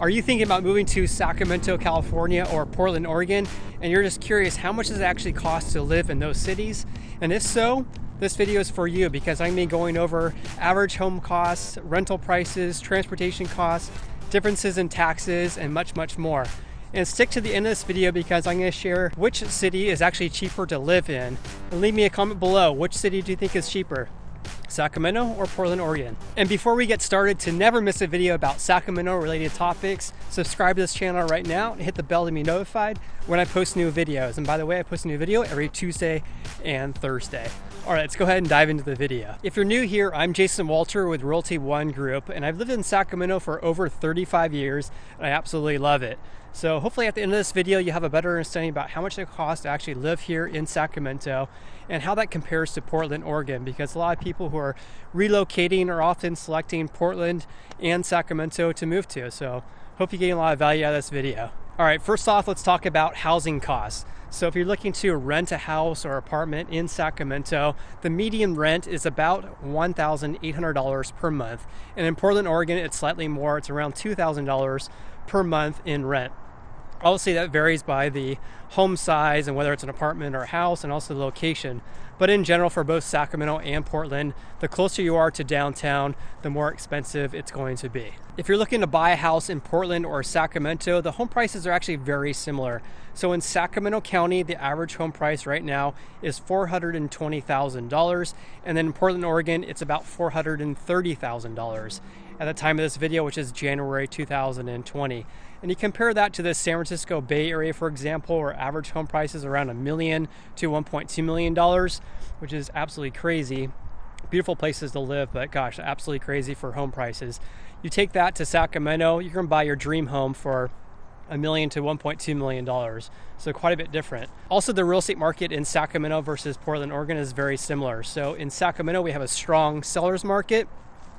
Are you thinking about moving to Sacramento, California or Portland, Oregon, and you're just curious how much does it actually cost to live in those cities? And if so, this video is for you because I'm going to be going over average home costs, rental prices, transportation costs, differences in taxes, and much, much more. And stick to the end of this video because I'm going to share which city is actually cheaper to live in. And leave me a comment below, which city do you think is cheaper? Sacramento or Portland, Oregon? And before we get started, to never miss a video about Sacramento related topics, subscribe to this channel right now and hit the bell to be notified when I post new videos. And by the way, I post a new video every Tuesday and Thursday. All right, let's go ahead and dive into the video. If you're new here, I'm Jason Walter with Realty One Group, and I've lived in Sacramento for over 35 years, and I absolutely love it. So hopefully at the end of this video, you have a better understanding about how much it costs to actually live here in Sacramento and how that compares to Portland, Oregon, because a lot of people who are relocating are often selecting Portland and Sacramento to move to. So hope you're getting a lot of value out of this video. All right, first off, let's talk about housing costs. So if you're looking to rent a house or apartment in Sacramento, the median rent is about $1,800 per month. And in Portland, Oregon, it's slightly more. It's around $2,000 per month in rent. Obviously, that varies by the home size and whether it's an apartment or a house and also the location. But in general, for both Sacramento and Portland, the closer you are to downtown, the more expensive it's going to be. If you're looking to buy a house in Portland or Sacramento, the home prices are actually very similar. So in Sacramento County, the average home price right now is $420,000. And then in Portland, Oregon, it's about $430,000 at the time of this video, which is January 2020. And you compare that to the San Francisco Bay Area, for example, where average home price is around $1 million to $1.2 million, which is absolutely crazy. Beautiful places to live, but gosh, absolutely crazy for home prices. You take that to Sacramento, you can buy your dream home for $1 million to $1.2 million. So quite a bit different. Also, the real estate market in Sacramento versus Portland, Oregon is very similar. So in Sacramento, we have a strong seller's market.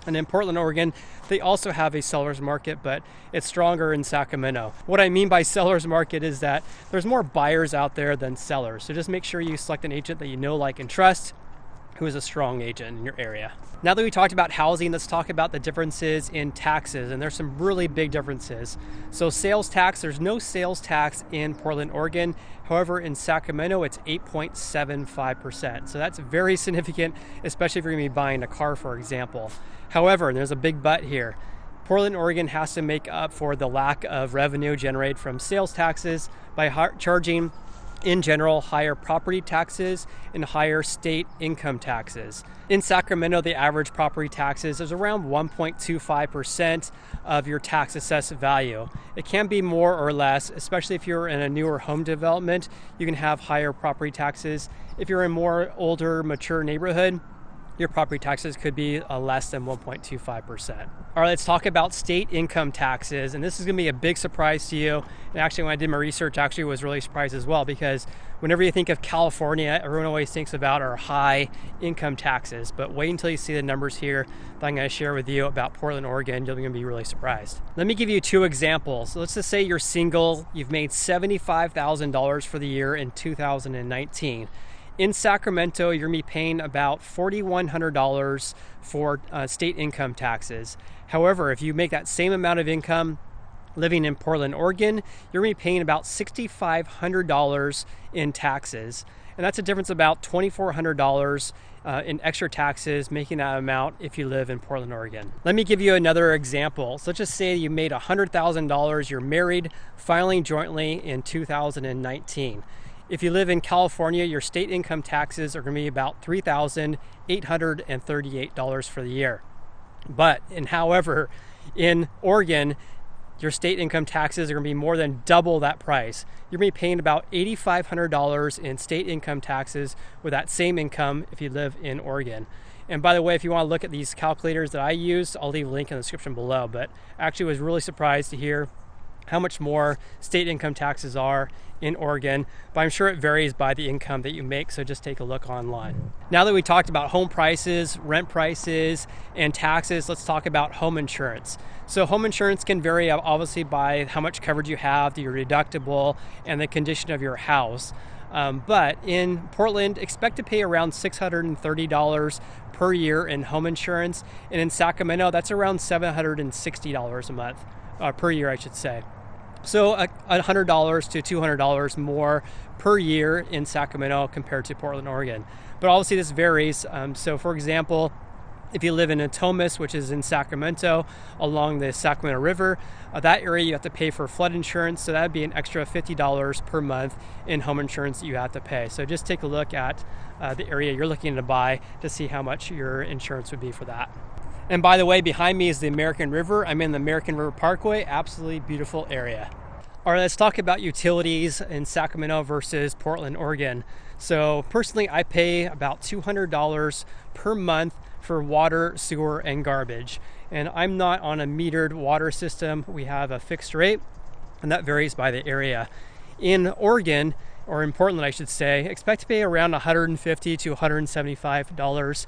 And in Portland, Oregon, they also have a seller's market, but it's stronger in Sacramento. What I mean by seller's market is that there's more buyers out there than sellers. So just make sure you select an agent that you know, like, and trust, who is a strong agent in your area. Now that we talked about housing, let's talk about the differences in taxes. And there's some really big differences. So sales tax, there's no sales tax in Portland, Oregon. However, in Sacramento, it's 8.75%. So that's very significant, especially if you're gonna be buying a car, for example. However, and there's a big but here, Portland, Oregon has to make up for the lack of revenue generated from sales taxes by charging, in general, higher property taxes and higher state income taxes. In Sacramento, the average property taxes is around 1.25% of your tax assessed value. It can be more or less, especially if you're in a newer home development, you can have higher property taxes. If you're in more older, mature neighborhood, your property taxes could be less than 1.25%. All right, let's talk about state income taxes. And this is gonna be a big surprise to you. And actually, when I did my research, I actually was really surprised as well, because whenever you think of California, everyone always thinks about our high income taxes. But wait until you see the numbers here that I'm gonna share with you about Portland, Oregon. You're gonna be really surprised. Let me give you two examples. So let's just say you're single, you've made $75,000 for the year in 2019. In Sacramento, you're going to be paying about $4,100 for state income taxes. However, if you make that same amount of income living in Portland, Oregon, you're going to be paying about $6,500 in taxes. And that's a difference of about $2,400 in extra taxes, making that amount if you live in Portland, Oregon. Let me give you another example. So let's just say you made $100,000, you're married, filing jointly in 2019. If you live in California, your state income taxes are going to be about $3,838 for the year. However, in Oregon, your state income taxes are going to be more than double that price. You're going to be paying about $8,500 in state income taxes with that same income if you live in Oregon. And by the way, if you want to look at these calculators that I used, I'll leave a link in the description below. But I actually was really surprised to hear how much more state income taxes are in Oregon, but I'm sure it varies by the income that you make, so just take a look online. Now that we talked about home prices, rent prices, and taxes, let's talk about home insurance. So home insurance can vary obviously by how much coverage you have, your deductible, and the condition of your house. But in Portland, expect to pay around $630 per year in home insurance, and in Sacramento, that's around $760 a month. per year, I should say. So $100 to $200 more per year in Sacramento compared to Portland, Oregon. But obviously this varies. So for example, if you live in Natomas, which is in Sacramento along the Sacramento River, that area you have to pay for flood insurance. So that would be an extra $50 per month in home insurance that you have to pay. So just take a look at the area you're looking to buy to see how much your insurance would be for that. And by the way, behind me is the American River. I'm in the American River Parkway, absolutely beautiful area. All right, let's talk about utilities in Sacramento versus Portland, Oregon. So personally, I pay about $200 per month for water, sewer, and garbage. And I'm not on a metered water system. We have a fixed rate, and that varies by the area. In Oregon, or in Portland, I should say, expect to pay around $150 to $175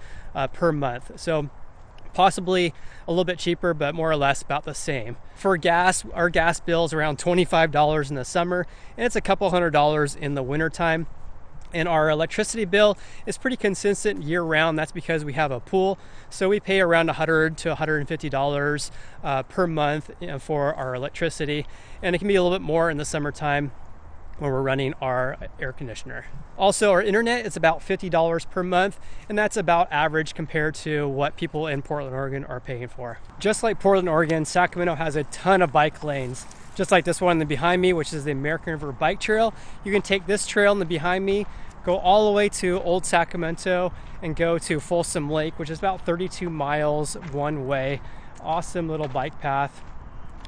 per month. So possibly a little bit cheaper, but more or less about the same. For gas, our gas bill is around $25 in the summer, and it's a couple $100 in the wintertime. And our electricity bill is pretty consistent year round. That's because we have a pool. So we pay around $100 to $150 per month for our electricity. And it can be a little bit more in the summertime when we're running our air conditioner. Also, our internet is about $50 per month, and that's about average compared to what people in Portland, Oregon are paying for. Just like Portland, Oregon, Sacramento has a ton of bike lanes. Just like this one behind me, which is the American River Bike Trail. You can take this trail in the behind me, go all the way to Old Sacramento, and go to Folsom Lake, which is about 32 miles one way. Awesome little bike path.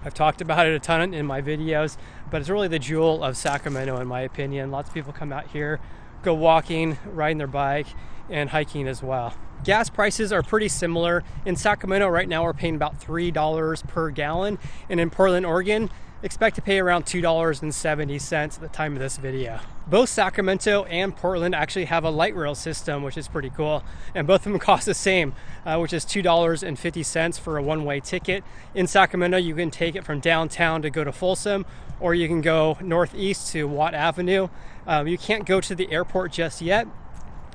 I've talked about it a ton in my videos, but it's really the jewel of Sacramento in my opinion. Lots of people come out here, go walking, riding their bike, and hiking as well. Gas prices are pretty similar. In Sacramento right now we're paying about $3 per gallon, and in Portland, Oregon, expect to pay around $2.70 at the time of this video. Both Sacramento and Portland actually have a light rail system, which is pretty cool. And both of them cost the same, which is $2.50 for a one-way ticket. In Sacramento, you can take it from downtown to go to Folsom, or you can go northeast to Watt Avenue. You can't go to the airport just yet,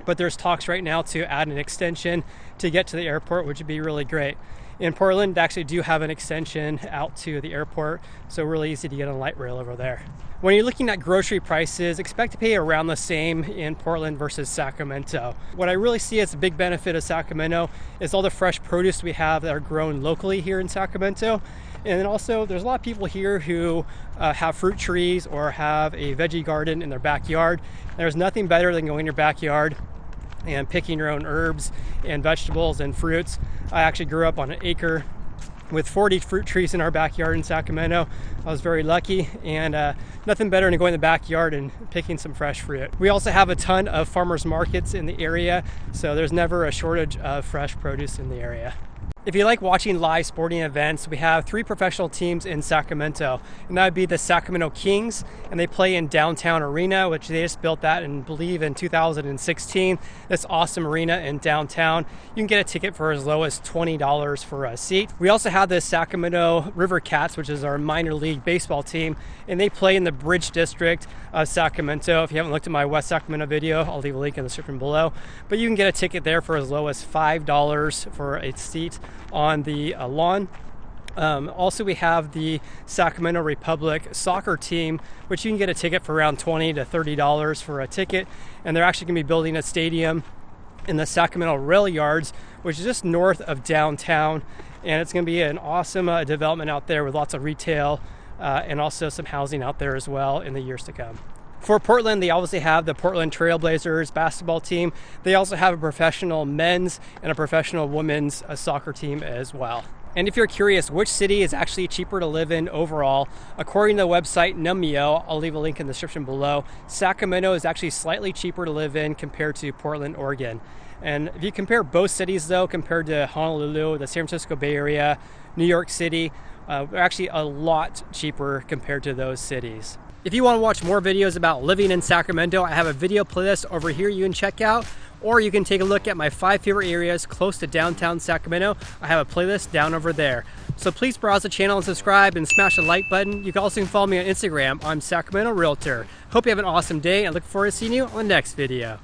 but there's talks right now to add an extension to get to the airport, which would be really great. In Portland, they actually do have an extension out to the airport, so really easy to get on light rail over there. When you're looking at grocery prices, expect to pay around the same in Portland versus Sacramento. What I really see as a big benefit of Sacramento is all the fresh produce we have that are grown locally here in Sacramento. And then also, there's a lot of people here who have fruit trees or have a veggie garden in their backyard. There's nothing better than going in your backyard and picking your own herbs and vegetables and fruits. I actually grew up on an acre with 40 fruit trees in our backyard in Sacramento. I was very lucky, and nothing better than going in the backyard and picking some fresh fruit. We also have a ton of farmers markets in the area, so there's never a shortage of fresh produce in the area. If you like watching live sporting events, we have 3 professional teams in Sacramento, and that would be the Sacramento Kings, and they play in Downtown Arena, which they just built that and believe in 2016. This awesome arena in downtown. You can get a ticket for as low as $20 for a seat. We also have the Sacramento River Cats, which is our minor league baseball team, and they play in the Bridge District of Sacramento. If you haven't looked at my West Sacramento video, I'll leave a link in the description below. But you can get a ticket there for as low as $5 for a seat on the lawn. Also, we have the Sacramento Republic soccer team, which you can get a ticket for around $20 to $30 for a ticket. And they're actually going to be building a stadium in the Sacramento Rail Yards, which is just north of downtown. And it's going to be an awesome development out there with lots of retail and also some housing out there as well in the years to come. For Portland, they obviously have the Portland Trailblazers basketball team. They also have a professional men's and a professional women's soccer team as well. And if you're curious which city is actually cheaper to live in overall, according to the website Numbeo, I'll leave a link in the description below, Sacramento is actually slightly cheaper to live in compared to Portland, Oregon. And if you compare both cities though, compared to Honolulu, the San Francisco Bay Area, New York City, they're actually a lot cheaper compared to those cities. If you want to watch more videos about living in Sacramento, I have a video playlist over here you can check out, or you can take a look at my 5 favorite areas close to downtown Sacramento. I have a playlist down over there. So please browse the channel and subscribe and smash the like button. You can also follow me on Instagram. I'm Sacramento Realtor. Hope you have an awesome day and look forward to seeing you on the next video.